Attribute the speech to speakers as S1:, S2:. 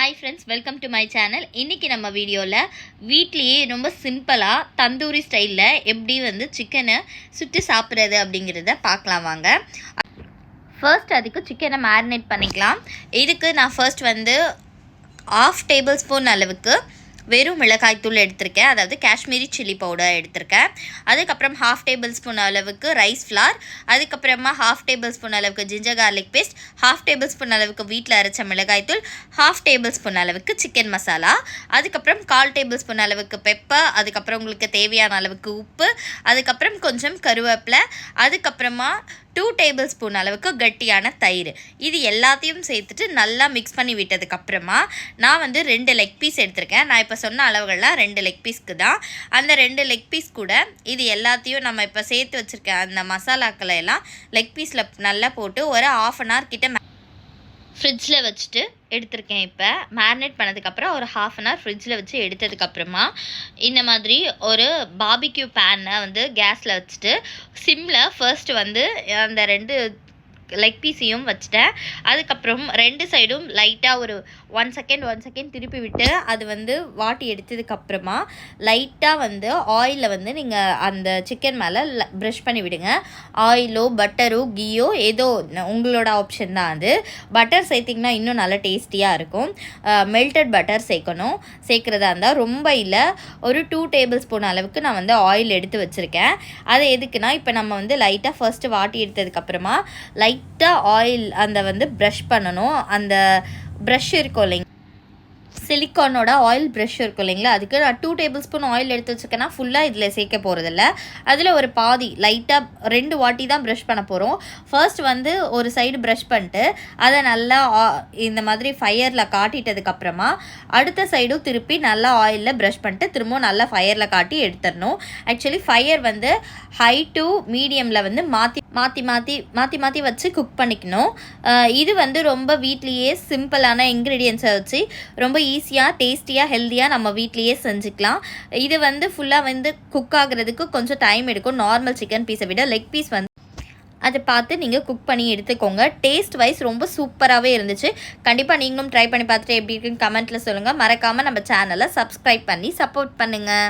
S1: Hi friends, welcome to my channel. இன்றைக்கி நம்ம வீடியோவில் வீட்லேயே ரொம்ப சிம்பிளாக தந்தூரி ஸ்டைலில் எப்படி சிக்கனை சுட்டு சாப்பிட்றது அப்படிங்கிறத பார்க்கலாம் வாங்க. ஃபர்ஸ்ட் அதுக்கு சிக்கனை மேரினேட் பண்ணிக்கலாம். இதுக்கு நான் ஃபர்ஸ்ட் 1/2 டேபிள் ஸ்பூன் அளவுக்கு வெறும் மிளகாய்த்தூள் எடுத்திருக்கேன், அதாவது காஷ்மீரி சில்லி பவுடர் எடுத்திருக்கேன். அதுக்கப்புறம் 1/2 டேபிள் ஸ்பூன் அளவுக்கு ரைஸ் ஃப்ளார், அதுக்கப்புறமா 1/2 டேபிள் ஸ்பூன் அளவுக்கு ginger garlic paste, 1/2 table spoon அளவுக்கு வீட்டில் அரைச்ச மிளகாய்த்தூள், 1/2 டேபிள் ஸ்பூன் அளவுக்கு சிக்கன் மசாலா, அதுக்கப்புறம் 1/4 டேபிள் ஸ்பூன் அளவுக்கு பெப்பர், அதுக்கப்புறம் உங்களுக்கு தேவையான அளவுக்கு உப்பு, அதுக்கப்புறம் கொஞ்சம் கருவேப்பிலை, அதுக்கப்புறமா 2 டேபிள் ஸ்பூன் அளவுக்கு கட்டியான தயிர். இது எல்லாத்தையும் சேர்த்துட்டு நல்லா மிக்ஸ் பண்ணி விட்டதுக்கப்புறமா நான் 2 லெக் பீஸ் எடுத்திருக்கேன். நான் இப்போ சொன்ன அளவுகள்லாம் 2 லெக் பீஸ்க்கு தான். அந்த 2 லெக் பீஸ் கூட இது எல்லாத்தையும் நம்ம இப்போ சேர்த்து வச்சுருக்க அந்த மசாலாக்களை எல்லாம் லெக் பீஸில் நல்லா போட்டு ஒரு 1/2 அன் ஹவர் கிட்ட ஃப்ரிட்ஜில் வச்சுட்டு எடுத்திருக்கேன். இப்போ மேரினேட் பண்ணதுக்கப்புறம் ஒரு 1/2 அன் ஹவர் ஃப்ரிட்ஜில் வச்சு எடுத்ததுக்கப்புறமா இந்த மாதிரி ஒரு பார்பிக்யூ பேனை கேஸில் வச்சுட்டு சிம்மில் ஃபர்ஸ்ட் அந்த 2 லெக் பீஸையும் வச்சுட்டேன். அதுக்கப்புறம் 2 சைடும் லைட்டாக ஒரு 1 செகண்ட் திருப்பி விட்டு அது வாட்டி எடுத்ததுக்கப்புறமா லைட்டாக ஆயிலில் நீங்கள் அந்த சிக்கன் மேலே ப்ரஷ் பண்ணி விடுங்க. ஆயிலோ பட்டரோ கீயோ ஏதோ உங்களோட ஆப்ஷன் தான். அது பட்டர் சேர்த்திங்கன்னா இன்னும் நல்லா டேஸ்டியாக இருக்கும். மெல்டட் பட்டர் சேர்க்குறதா இருந்தால் ரொம்ப இல்லை, ஒரு 2 டேபிள் ஸ்பூன் அளவுக்கு நான் ஆயில் எடுத்து வச்சுருக்கேன். அது எதுக்குன்னா இப்போ நம்ம லைட்டாக ஃபர்ஸ்ட்டு வாட்டி எடுத்ததுக்கப்புறமா லைட்டாக ஆயில் அந்த ப்ரஷ் பண்ணணும். அந்த ப்ரஷ் இருக்கும் இல்லைங்க, சிலிக்கானோட ஆயில் ப்ரஷ் இருக்கும் இல்லைங்களா, அதுக்கு நான் 2 டேபிள் ஸ்பூன் ஆயில் எடுத்து வச்சுருக்கேன்னா ஃபுல்லாக இதில் சேர்க்க போகிறதில்ல. அதில் ஒரு பாதி லைட்டாக 2 வாட்டி தான் ப்ரஷ் பண்ண போகிறோம். ஃபர்ஸ்ட் ஒரு சைடு ப்ரஷ் பண்ணிட்டு அதை நல்லா இந்த மாதிரி ஃபயரில் காட்டிட்டதுக்கப்புறமா அடுத்த சைடும் திருப்பி நல்லா ஆயிலில் ப்ரஷ் பண்ணிட்டு திரும்பவும் நல்லா ஃபயரில் காட்டி எடுத்துடணும். ஆக்சுவலி ஃபயர் ஹை டு மீடியமில் மாற்றி வச்சு குக் பண்ணிக்கணும். இது ரொம்ப வீட்லேயே சிம்பிளான இன்க்ரீடியன்ஸை வச்சு ரொம்ப ஈஸியாக டேஸ்டியாக ஹெல்த்தியாக நம்ம வீட்லேயே செஞ்சுக்கலாம். இது ஃபுல்லாக குக் ஆகுறதுக்கு கொஞ்சம் டைம் எடுக்கும். நார்மல் சிக்கன் பீஸை விட லெக் பீஸ் அதை பார்த்து நீங்கள் குக் பண்ணி எடுத்துக்கோங்க. டேஸ்ட் வைஸ் ரொம்ப சூப்பராகவே இருந்துச்சு. கண்டிப்பாக நீங்களும் ட்ரை பண்ணி பார்த்துட்டு எப்படி இருக்குன்னு கமெண்ட்டில் சொல்லுங்கள். மறக்காமல் நம்ம சேனலை சப்ஸ்கிரைப் பண்ணி சப்போர்ட் பண்ணுங்கள்.